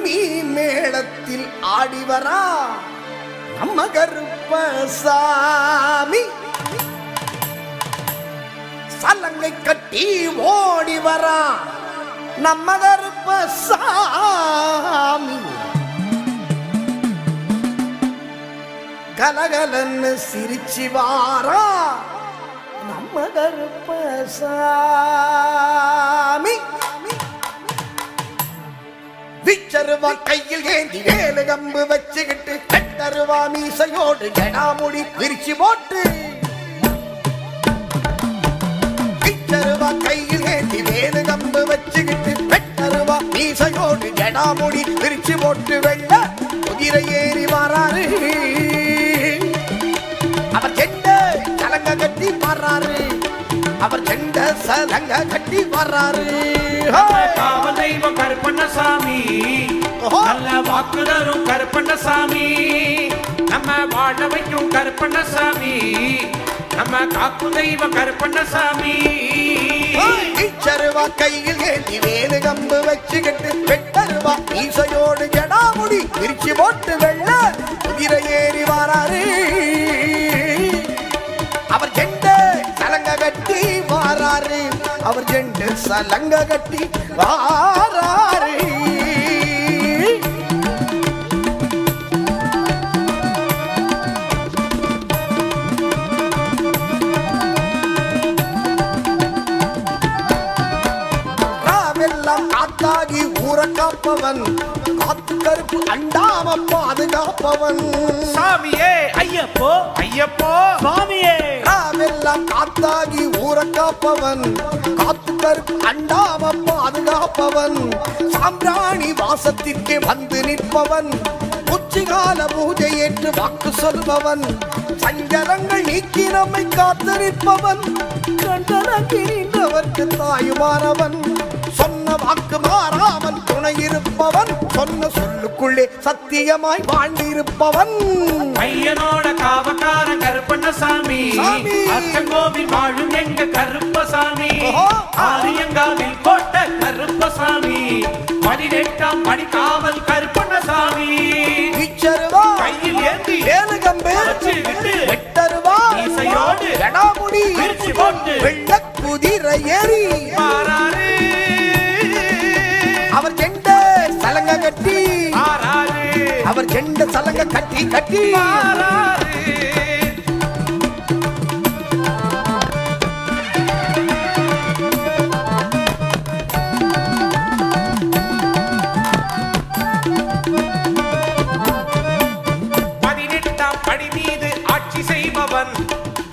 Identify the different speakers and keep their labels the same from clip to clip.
Speaker 1: குடுமி மேளத்தில் ஆடிவரா நம்ம கருப்பசாமி. சலங்கை கட்டி ஓடி வரா நம்ம கருப்பசாமி. கலகலன்னு சிரிச்சு வாரா நம்ம கருப்பசாமி. விச்சருவா கையில் ஏந்தி வேலு கம்பு வச்சுக்கிட்டு கட்டருவா மீசையோடு ஜடாமுடி விரிச்சு போட்டு. விச்சருவா கையில் ஏந்தி வேலு கம்பு வச்சுக்கிட்டு கட்டருவா மீசையோடு ஜடாமுடி விரிச்சு போட்டு வெள்ள குதிரை ஏறி வராரு. அவர் செண்ட சலங்க கட்டி வர்றாரு. அவர் செண்ட சலங்க கட்டி வர்றாரு.
Speaker 2: காவல் தெய்வம் கருப்பண்ணசாமி, நல்ல வாக்கு தரும் கருப்பண்ணசாமி, நம்ம வாழ வைக்கும் கருப்பண்ணசாமி, நம்ம காக்கும் தெய்வம் கருப்பண்ணசாமி.
Speaker 1: இச்சருவா கையில் ஏந்தி வேலு கம்பு வச்சுக்கிட்டு வெட்டருவா மீசையோடு ஜடாமுடி விரிச்சு போட்டு வெள்ள குதிரை ஏறி வராரு. அவர் செண்ட சலங்க கட்டி வாராரு. அவர் செண்டு சலங்க கட்டி வாராரு. ராவெல்லாம் காத்தாகி ஊரை காப்பவன், காத்து கருப்பு அண்டாம பாதுகாப்பவன்.
Speaker 2: சாமியே ஐயப்போ ஐயப்போ சாமியே.
Speaker 1: ராவெல்லாம் காத்தாகி ஊரை காப்பவன், காத்து கருப்பு அண்டாம பாதுகாப்பவன். சாம்பிராணி வாசத்திற்கே வந்து நிற்பவன், உச்சிகால பூஜை ஏற்று வாக்கு சொல்பவன். சஞ்சலங்கள் நீக்கி நம்மை காத்து நிற்பவன், கண்டனவர்க்கு தாயுமானவன். சொன்ன வாக்கு மாறாமல் துணை இருப்பவன், சொன்ன சொல்லுக்குள்ளே சத்தியமாய் வாழ்ந்திருப்பவன்.
Speaker 2: ஐயனோட காவக்கார கருப்பண்ணசாமி, அச்சங்கோவில் வாழும் எங்க கருப்பசாமி, ஆரியங்காவில் போட்ட கருப்பசாமி, 18ஆம் படி காவல் கருப்பண்ணசாமி.
Speaker 1: இச்சருவா
Speaker 2: கையில் ஏந்தி
Speaker 1: வேலு கம்பு
Speaker 2: வச்சுக்கிட்டு
Speaker 1: வெட்டருவா
Speaker 2: மீசையோடு
Speaker 1: ஜடாமுடி
Speaker 2: விரிச்சு போட்டு
Speaker 1: வெள்ள குதிரை ஏறி
Speaker 2: மாறாரு.
Speaker 1: அவர் செண்ட சலங்க கட்டி
Speaker 2: மாறாரு.
Speaker 1: அவர் செண்ட சலங்க கட்டி கட்டி
Speaker 2: மாறாரு.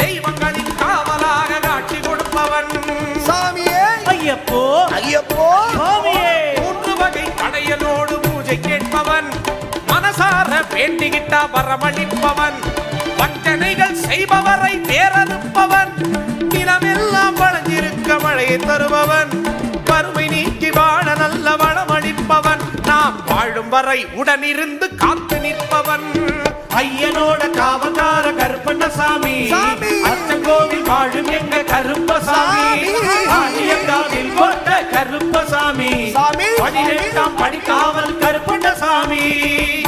Speaker 2: தெய்வங்களின் காவலாக காட்சி கொடுப்பவன்.
Speaker 1: சாமியே
Speaker 2: ஐயப்போ
Speaker 1: ஐயப்போ
Speaker 2: சாமியே. 3 வகை படையலோடு பூஜை கேட்பவன், மனசார வேண்டிக்கிட்டா வரமளிப்பவன், வஞ்சனைகள் செய்பவரை தேரறுப்பவன், நிலமெல்லாம் வளைஞ்சிருக்க மழையை தருபவன், வறுமை நீக்கி வாழ நல்ல வளமளிப்பவன், நாம் வாழும் வரை உடனிருந்து காத்து நிற்பவன். ஐயனோட காவக்கார கருப்பண்ணசாமி, அச்சங்கோவில் வாழும் எங்க கருப்பசாமி, ஆரியங்காவில் போட்ட கருப்பசாமி, 18ஆம் படி காவல் கருப்பண்ணசாமி.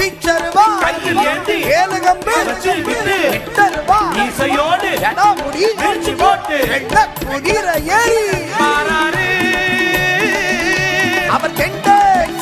Speaker 1: விச்சருவா
Speaker 2: கையில் ஏந்தி
Speaker 1: வேலு கம்பு
Speaker 2: வச்சுக்கிட்டு
Speaker 1: வெட்டருவா
Speaker 2: மீசையோடு
Speaker 1: ஜடாமுடி
Speaker 2: விரிச்சு போட்டு
Speaker 1: வெள்ள குதிரை ஏறி
Speaker 2: மாறாரு.
Speaker 1: அவர் செண்ட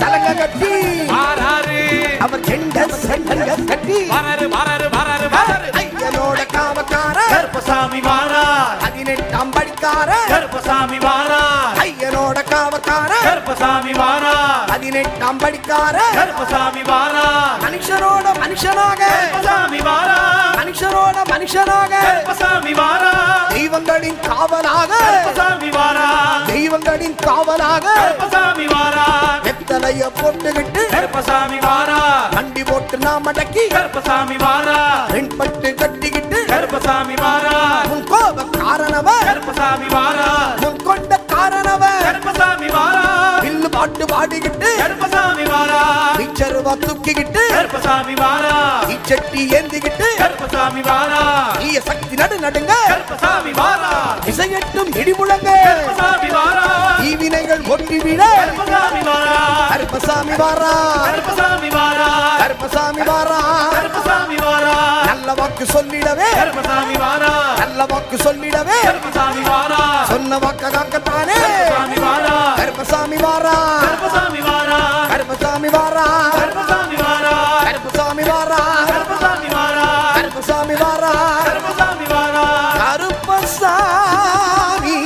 Speaker 1: சலங்க கட்டி
Speaker 2: மாறாரு.
Speaker 1: அவர் செண்ட சலங்க கட்டி
Speaker 2: வராரு வராரு வராரு வராரு.
Speaker 1: ஐயனோட காவக்கார
Speaker 2: கருப்பசாமி வாரார்.
Speaker 1: 18ஆம் படிக்கார
Speaker 2: கருப்பசாமி வாரார்.
Speaker 1: ஐயனோட காவக்கார
Speaker 2: கருப்பசாமி வாரார்.
Speaker 1: 18ஆம் படிக்கார
Speaker 2: கருப்பசாமி வாரார்.
Speaker 1: மனுஷனோட மனுஷனாக
Speaker 2: கருப்பசாமி வாரார்.
Speaker 1: மனுஷனோட மனுஷனாக
Speaker 2: கருப்பசாமி வாரார்.
Speaker 1: தெய்வங்களின் காவலாக
Speaker 2: கருப்பசாமி வாரார்.
Speaker 1: தெய்வங்களின் காவலாக
Speaker 2: கருப்பசாமி வாரார்.
Speaker 1: வெத்தலைய போட்டுக்கிட்டு
Speaker 2: கருப்பசாமி வாரார்.
Speaker 1: வண்டி போட்டு நாம் அடக்கி
Speaker 2: கருப்பசாமி வாரார்.
Speaker 1: வெண்பட்டு கட்டிக்கிட்டு
Speaker 2: கருப்பசாமி வாரார்.
Speaker 1: உன் கோப காரணவ
Speaker 2: கருப்பசாமி வாரார்.
Speaker 1: உன் கொண்ட காரணவ
Speaker 2: கருப்பசாமி வாரார்.
Speaker 1: வில்லு பாட்டு பாடிக்கிட்டு
Speaker 2: கருப்பசாமி வாரா
Speaker 1: பிச்சருவா தூக்கிக்கிட்டு
Speaker 2: கருப்பசாமி வாரா
Speaker 1: இச்சட்டி ஏந்திக்கிட்டு
Speaker 2: கருப்பசாமி வாரா
Speaker 1: ஈய சக்தி நடுங்க
Speaker 2: கருப்பசாமி வாரா
Speaker 1: இசையட்டும் இடி முழங்க
Speaker 2: கருப்பசாமி வாரா
Speaker 1: ஈவினைகள் ஒட்டி விட
Speaker 2: கருப்பசாமி வாரா
Speaker 1: கருப்பசாமி வாரா
Speaker 2: கருப்பசாமி வாரா
Speaker 1: கருப்பசாமி வாரா
Speaker 2: கருப்பசாமி வாரா
Speaker 1: நல்ல வாக்கு சொல்லிடவே
Speaker 2: கருப்பசாமி வாரா
Speaker 1: நல்ல வாக்கு சொல்லிடவே
Speaker 2: கருப்பசாமி வாரா
Speaker 1: சொன்ன வாக்க காக்கத்தானே
Speaker 2: கருப்பசாமி வாரா
Speaker 1: கருப்பசாமி வாரா
Speaker 2: கருப்பசாமி வாரா
Speaker 1: கருப்பசாமி வாரா
Speaker 2: கருப்பசாமி வாரா
Speaker 1: கருப்பசாமி வாரா
Speaker 2: கருப்பசாமி வாரா
Speaker 1: கருப்பசாமி வாரா
Speaker 2: கருப்பசாமி வாரா
Speaker 1: கருப்பசாமி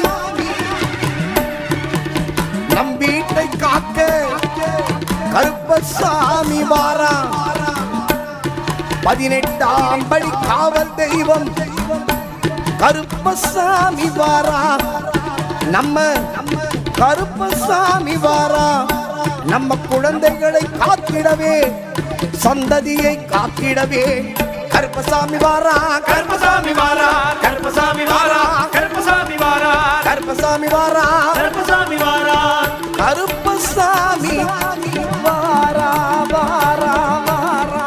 Speaker 1: நம் வீட்டை காக்க கருப்பசாமி வாரா 18ஆம் படி காவல் தெய்வம் கருப்பசாமி வாரா நம்ம கருப்பசாமி வாரா நம்ம குழந்தைகளை காத்திடவே சந்ததியை காத்திடவே கருப்பசாமி வாரா
Speaker 2: கருப்பசாமி வாரா கருப்பசாமி வாரா கருப்பசாமி வாரா
Speaker 1: கருப்பசாமி வாரா
Speaker 2: கருப்பசாமி வாரா
Speaker 1: கருப்பசாமி வாரா வாரா வாரா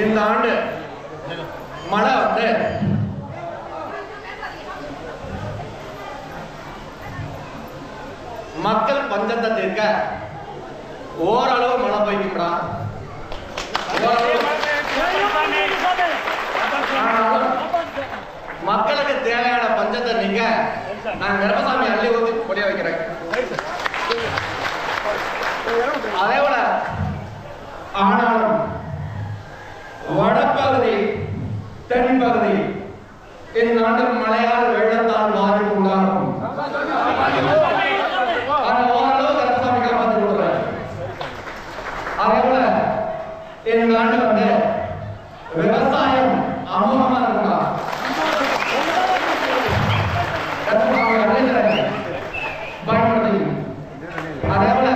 Speaker 3: இந்த ஆண்டு மழை வந்து மக்கள் பஞ்சத்தை தீர்க்க ஓரளவு மழை பெய்யும்டா. மக்களுக்கு தேவையான பஞ்சத்தை நீங்க நான் கருப்பசாமி அள்ளி ஊற்றி பொடிய வைக்கிறேன். அதே போல ஆனாலும் வடப்பகுதி தென்பகுதி இந்நாட்டு மழையால் வெள்ளத்தால் பாதிப்பு உண்டாகும். ஓரளவு கருப்பசாமி காப்பாற்றி கொடுக்குறாரு. அதே போல இந்நாட்டு வந்து விவசாயம் அமோகமா இருக்குங்களா? பயன்படுத்தி அதே போல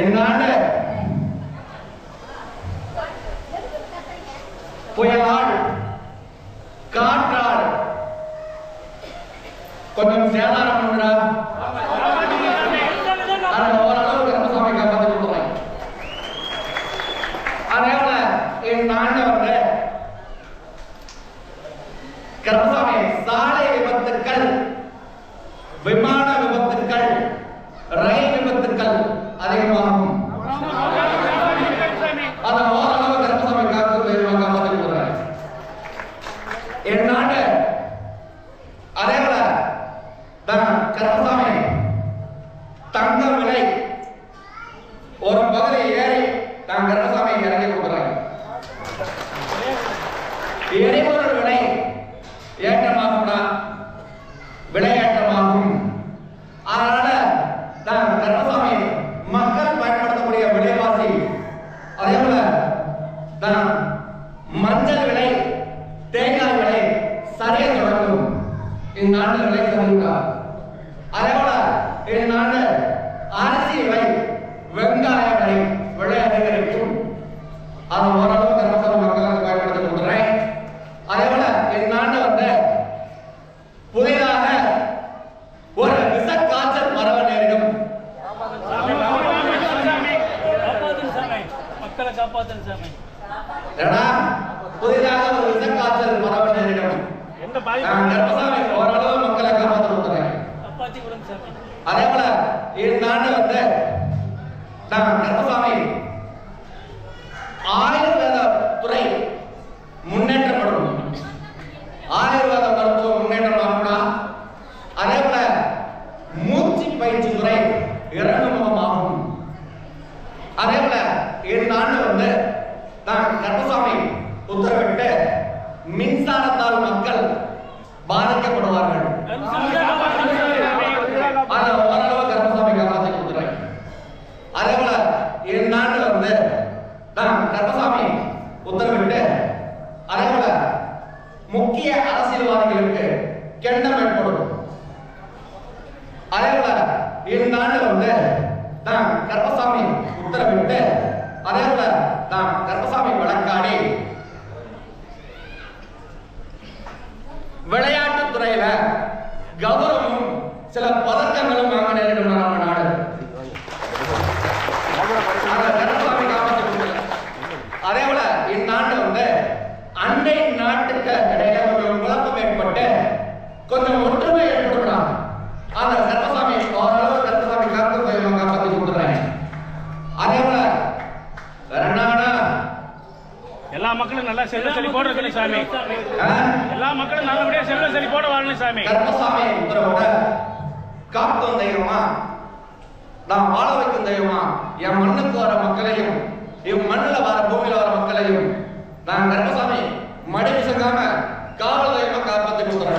Speaker 3: இந்நாட்டு புயலால் காற்றால் கொஞ்சம் சேதாரம் பண்ணுறா. ஓரளவு கருப்பசாமி காப்பாற்றி கொடுக்குறாங்க. அதே போல இந்நாட்டு வந்து கருப்பசாமி சாலை விபத்துக்கள், விமான விபத்துக்கள், ரயில் விபத்துக்கள் அதிகமாகும். அதை ஓரளவு கருப்பசாமி காப்பாற்றி கொடுக்குறாங்க. இந்நாட்டு அதே போல கருப்பசாமி தங்க விலை ஒரு பகுதி ஏறி தான் கருப்பசாமி இறங்கி கொடுக்குறாங்க. எரிபொருள் விலை ஏற்றமாகும்னா விலையேற்றமாகும். அதனால தான் கருப்பசாமி மக்கள் பயன்படுத்தக்கூடிய விலைவாசி அதே போல தான் மஞ்சள் விலை, தேங்காய் விலை சரிய தொடங்கும். இந்நாட்டு விலை சரிந்தார். அதே போல இந்நாட்டு அரிசி விலை, வெங்காய விலை அதிகரிக்கும். அது ஓரளவு கருப்பசாமி மக்களுக்கு பயன்படுத்தி கொடுக்குறேன். அதே போல இந்நாட்டு வந்து புதிதாக ஒரு விச காய்ச்சல் பரவ நேரிடும். புதிதாக ஒரு விச காய்ச்சல் பரவ நேரிடும். கருப்பசாமி ஓரளவு மக்களை காப்பாற்றி கொடுக்குறேன். அதே போல இந்நாட்டு வந்து கருப்பசாமி ஆயுர்வேத துறை முன்னேற்றப்படும். ஆயுர்வேத மருத்துவம் முன்னேற்றமாகும். அதே போல மூச்சு பயிற்சி துறை இறங்குமுகமாகும். அதே போல இந்நாட்டு வந்து கருப்பசாமி உத்தரவிட்டு மின்சாரத்தால் மக்கள் பாதிக்கப்படுவார்கள். அதை ஓரளவு கருப்பசாமி காப்பாற்றி கொடுக்குறாங்க. அதே போல இந்நாட்டு வந்து கருப்பசாமி உத்தரவிட்டு அதே போல முக்கிய அரசியல்வாதிகளுக்கு கெண்டம் ஏற்படும். அதே போல இந்நாட்டு வந்து கருப்பசாமி உத்தரவிட்டு அதே போல கருப்பசாமி வழக்காடி விளையாட்டு துறையில கௌரவமும் சில பதக்கங்களும் வாங்க நேரிடும் நம்ம நாடு. கருப்பசாமி காப்பாற்றி. அதே போல இந்நாட்டு வந்து அண்டை நாட்டுக்கு இடையில கொஞ்சம் குழப்பம் ஏற்பட்டு கொஞ்சம் ஒற்றுமை ஏற்படுத்தலாம். அந்த கருப்பசாமி ஓரளவு கருப்பசாமி காப்பாற்றி கொடுக்குறாங்க. அதே போல
Speaker 2: எல்லா மக்களும் நல்லா செல்வ செழிப்போட இருக்கணும் சாமி. எல்லா மக்களும் நல்லபடியா செல்வ செழிப்போட வாழணும் சாமி.
Speaker 3: கருப்பசாமி உத்தரவோட காக்கும் தெய்வமா, நான் வாழ வைக்கும் தெய்வமா, என் மண்ணுக்கு வர மக்களையும் என் மண்ணுல வர பூமியில வர மக்களையும் நான் கருப்பசாமி மடி விசங்காம காவல் தெய்வமா காப்பாற்றி கொடுக்குறேன்.